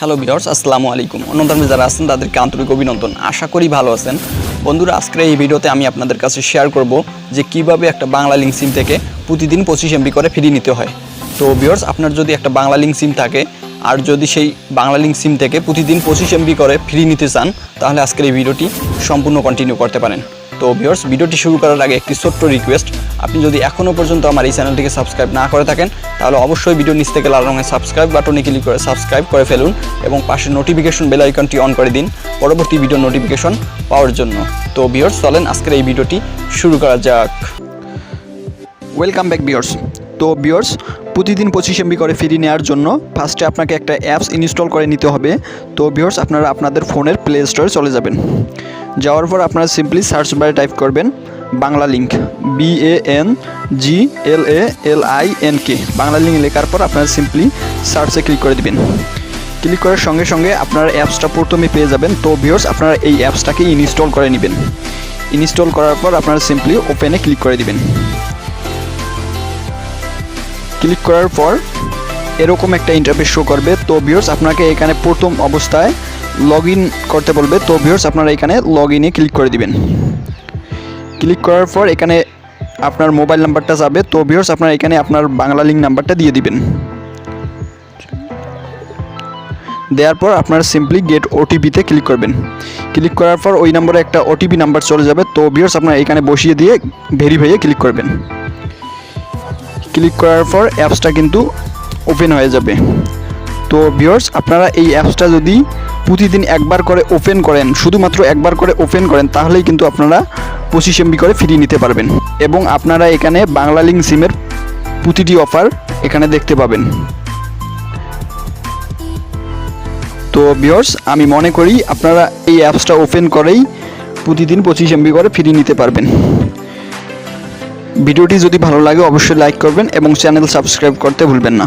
Hello viewers, আসসালামু আলাইকুম। অন্যতম যারা আছেন তাদেরকে আন্তরিক অভিনন্দন। আশা করি ভালো আছেন। বন্ধুরা, আজকের এই ভিডিওতে আমি আপনাদের কাছে শেয়ার করব যে কিভাবে একটা বাংলা লিঙ্ক সিম থেকে প্রতিদিন 25 MB করে ফ্রি নিতে হয়। তো ভিউয়ার্স, আপনার যদি একটা বাংলা লিঙ্ক সিম থাকে আর যদি সেই বাংলা লিঙ্ক সিম থেকে প্রতিদিন 25 MB করে ফ্রি নিতে চান, তাহলে আজকের এই ভিডিওটি সম্পূর্ণ কন্টিনিউ করতে পারেন। তো ভিউয়ার্স, ভিডিওটি শুরু করার আগে একটি ছোট্ট রিকোয়েস্ট, আপনি যদি এখনও পর্যন্ত আমার এই চ্যানেলটিকে সাবস্ক্রাইব না করে থাকেন তাহলে অবশ্যই ভিডিও নিচ থেকে লাল রঙের সাবস্ক্রাইব বাটনে ক্লিক করে সাবস্ক্রাইব করে ফেলুন এবং পাশে নোটিফিকেশন বেল আইকনটি অন করে দিন পরবর্তী ভিডিও নোটিফিকেশন পাওয়ার জন্য। তো ভিউয়ার্স, চলেন আজকের এই ভিডিওটি শুরু করা যাক। Welcome back viewers. তো ভিউয়ার্স, প্রতিদিন 25 MB করে ফ্রি নেওয়ার জন্য ফার্স্টে আপনাকে একটা অ্যাপস ইনস্টল করে নিতে হবে। তো ভিউয়ার্স, আপনারা আপনাদের ফোনের প্লে স্টোরে চলে যাবেন। যাওয়ার পর আপনারা সিম্পলি সার্চ বারে টাইপ করবেন Bangla link, BANGLALINK, Bangla link লেখার পর আপনারা সিম্পলি সার্চে ক্লিক করে দিবেন। ক্লিক করার সঙ্গে সঙ্গে আপনারা অ্যাপসটা প্রথমে পেয়ে যাবেন। তো ভিউয়ার্স, আপনারা এই অ্যাপসটাকে ইনস্টল করে নেবেন। ইনস্টল করার পর আপনারা সিম্পলি ওপেনে ক্লিক করে দিবেন। ক্লিক করার পর এরকম একটা ইন্টারফেস শো করবে। তো ভিউয়ার্স, আপনাকে এখানে প্রথম অবস্থায় লগ ইন করতে বলবে। তো ভিউয়ার্স, আপনারা এখানে লগ ইনে ক্লিক করে দিবেন। ক্লিক করার পর এখানে আপনার মোবাইল নাম্বারটা যাবে। তো ভিউয়ার্স, আপনারা এখানে আপনার বাংলা লিঙ্ক নাম্বারটা দিয়ে দিবেন। দেওয়ার পর আপনারা সিম্পলি গেট ওটিপিতে ক্লিক করবেন। ক্লিক করার পর ওই নম্বরে একটা ওটিপি নাম্বার চলে যাবে। তো ভিউয়ার্স, আপনারা এখানে বসিয়ে দিয়ে ভেরিফাইয়ে ক্লিক করবেন। ক্লিক করার পর অ্যাপসটা কিন্তু ওপেন হয়ে যাবে। তো ভিউয়ার্স, আপনারা এই অ্যাপসটা যদি প্রতিদিন একবার করে ওপেন করেন, শুধুমাত্র একবার করে ওপেন করেন, তাহলেই কিন্তু আপনারা 25 MB করে ফ্রি নিতে পারবেন এবং আপনারা এখানে বাংলা লিঙ্ক সিমের প্রতিটি অফার এখানে দেখতে পাবেন। তো ভিউয়ার্স, আমি মনে করি আপনারা এই অ্যাপসটা ওপেন করেই প্রতিদিন 25 MB করে ফ্রি নিতে পারবেন। ভিডিওটি যদি ভালো লাগে অবশ্যই লাইক করবেন এবং চ্যানেল সাবস্ক্রাইব করতে ভুলবেন না।